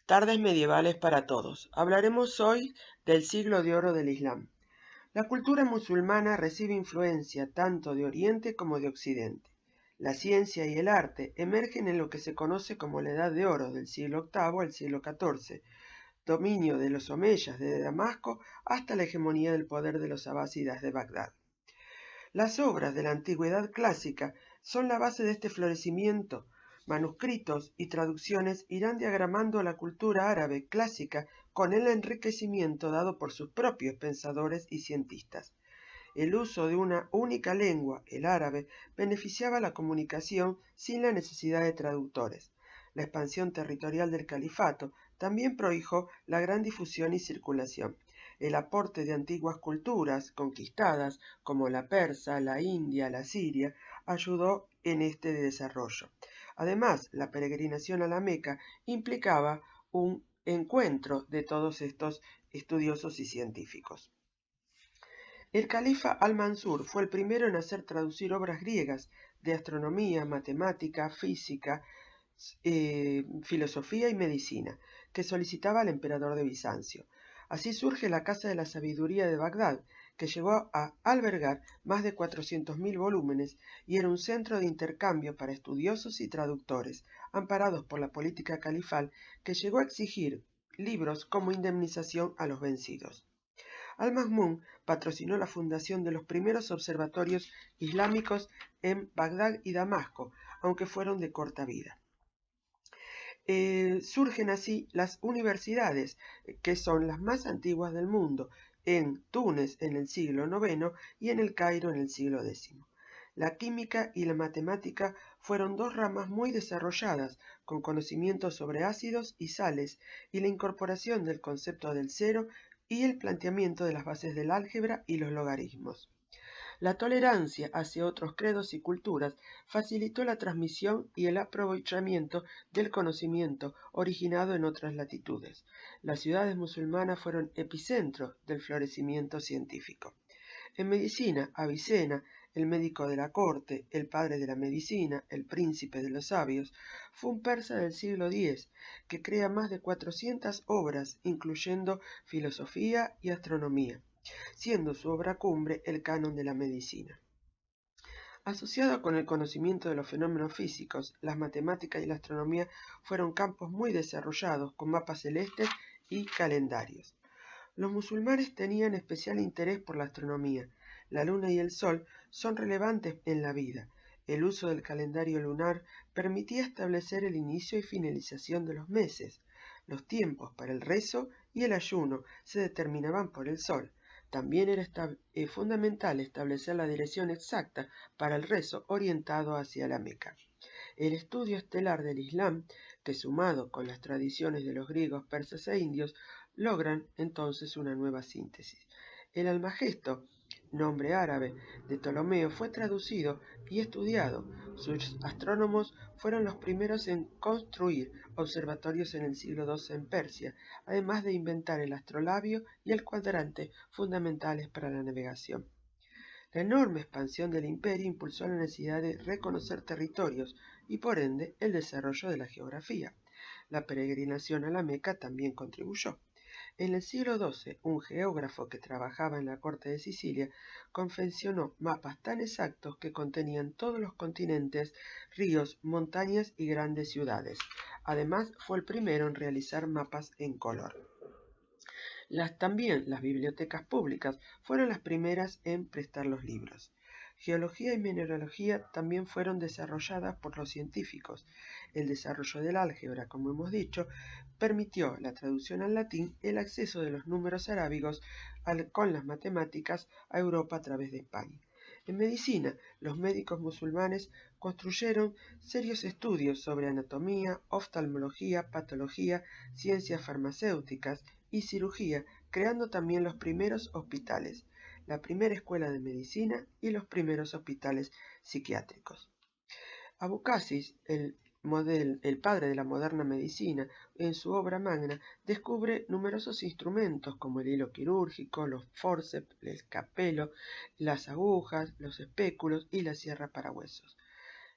Tardes medievales para todos. Hablaremos hoy del siglo de oro del Islam. La cultura musulmana recibe influencia tanto de Oriente como de Occidente. La ciencia y el arte emergen en lo que se conoce como la Edad de Oro del siglo VIII al siglo XIV, dominio de los omeyas desde Damasco hasta la hegemonía del poder de los abásidas de Bagdad. Las obras de la antigüedad clásica son la base de este florecimiento. Manuscritos y traducciones irán diagramando la cultura árabe clásica con el enriquecimiento dado por sus propios pensadores y cientistas. El uso de una única lengua, el árabe, beneficiaba la comunicación sin la necesidad de traductores. La expansión territorial del califato también prohijó la gran difusión y circulación. El aporte de antiguas culturas conquistadas, como la persa, la india, la siria, ayudó en este desarrollo. Además, la peregrinación a la Meca implicaba un encuentro de todos estos estudiosos y científicos. El califa al-Mansur fue el primero en hacer traducir obras griegas de astronomía, matemática, física, filosofía y medicina, que solicitaba al emperador de Bizancio. Así surge la Casa de la Sabiduría de Bagdad, que llegó a albergar más de 400.000 volúmenes y era un centro de intercambio para estudiosos y traductores, amparados por la política califal que llegó a exigir libros como indemnización a los vencidos. Al-Ma'mún patrocinó la fundación de los primeros observatorios islámicos en Bagdad y Damasco, aunque fueron de corta vida. Surgen así las universidades, que son las más antiguas del mundo, en Túnez en el siglo IX y en el Cairo en el siglo X. La química y la matemática fueron dos ramas muy desarrolladas, con conocimientos sobre ácidos y sales, y la incorporación del concepto del cero y el planteamiento de las bases del álgebra y los logaritmos. La tolerancia hacia otros credos y culturas facilitó la transmisión y el aprovechamiento del conocimiento originado en otras latitudes. Las ciudades musulmanas fueron epicentro del florecimiento científico. En medicina, Avicena, el médico de la corte, el padre de la medicina, el príncipe de los sabios, fue un persa del siglo X que crea más de 400 obras, incluyendo filosofía y astronomía, siendo su obra cumbre el Canon de la Medicina. Asociado con el conocimiento de los fenómenos físicos, las matemáticas y la astronomía fueron campos muy desarrollados, con mapas celestes y calendarios. Los musulmanes tenían especial interés por la astronomía. La luna y el sol son relevantes en la vida. El uso del calendario lunar permitía establecer el inicio y finalización de los meses. Los tiempos para el rezo y el ayuno se determinaban por el sol. También era fundamental establecer la dirección exacta para el rezo orientado hacia la Meca. El estudio estelar del Islam, que sumado con las tradiciones de los griegos, persas e indios, logran entonces una nueva síntesis. El Almagesto, nombre árabe de Ptolomeo, fue traducido y estudiado. Sus astrónomos fueron los primeros en construir observatorios en el siglo XII en Persia, además de inventar el astrolabio y el cuadrante, fundamentales para la navegación. La enorme expansión del imperio impulsó la necesidad de reconocer territorios y por ende el desarrollo de la geografía. La peregrinación a la Meca también contribuyó. En el siglo XII, un geógrafo que trabajaba en la corte de Sicilia confeccionó mapas tan exactos que contenían todos los continentes, ríos, montañas y grandes ciudades. Además, fue el primero en realizar mapas en color. También las bibliotecas públicas fueron las primeras en prestar los libros. Geología y mineralogía también fueron desarrolladas por los científicos. El desarrollo del álgebra, como hemos dicho, permitió la traducción al latín, el acceso de los números arábigos con las matemáticas a Europa a través de España. En medicina, los médicos musulmanes construyeron serios estudios sobre anatomía, oftalmología, patología, ciencias farmacéuticas y cirugía, creando también los primeros hospitales, la primera escuela de medicina y los primeros hospitales psiquiátricos. Abucasis, el padre de la moderna medicina, en su obra magna descubre numerosos instrumentos como el hilo quirúrgico, los forceps, el escapelo, las agujas, los espéculos y la sierra para huesos.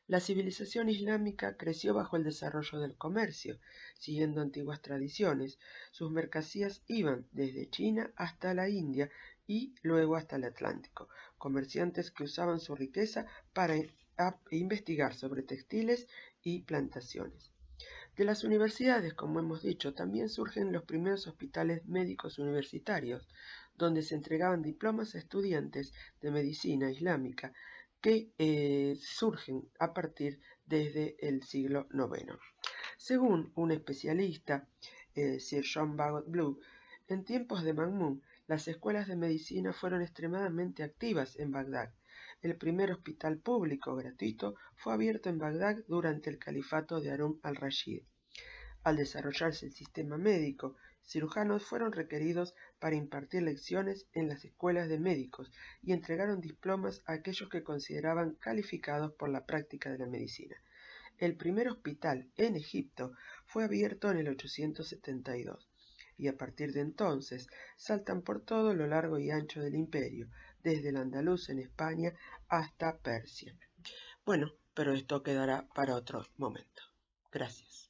La civilización islámica creció bajo el desarrollo del comercio, siguiendo antiguas tradiciones. Sus mercancías iban desde China hasta la India y luego hasta el Atlántico, comerciantes que usaban su riqueza para investigar sobre textiles y plantaciones. De las universidades, como hemos dicho, también surgen los primeros hospitales médicos universitarios, donde se entregaban diplomas a estudiantes de medicina islámica que surgen a partir desde el siglo IX. Según un especialista, Sir John Bagot Blue, en tiempos de Ma'mún, las escuelas de medicina fueron extremadamente activas en Bagdad. El primer hospital público gratuito fue abierto en Bagdad durante el califato de Harún al-Rashid. Al desarrollarse el sistema médico, cirujanos fueron requeridos para impartir lecciones en las escuelas de médicos y entregaron diplomas a aquellos que consideraban calificados por la práctica de la medicina. El primer hospital en Egipto fue abierto en el 872 y a partir de entonces saltan por todo lo largo y ancho del imperio, desde el Andaluz en España hasta Persia. Bueno, pero esto quedará para otro momento. Gracias.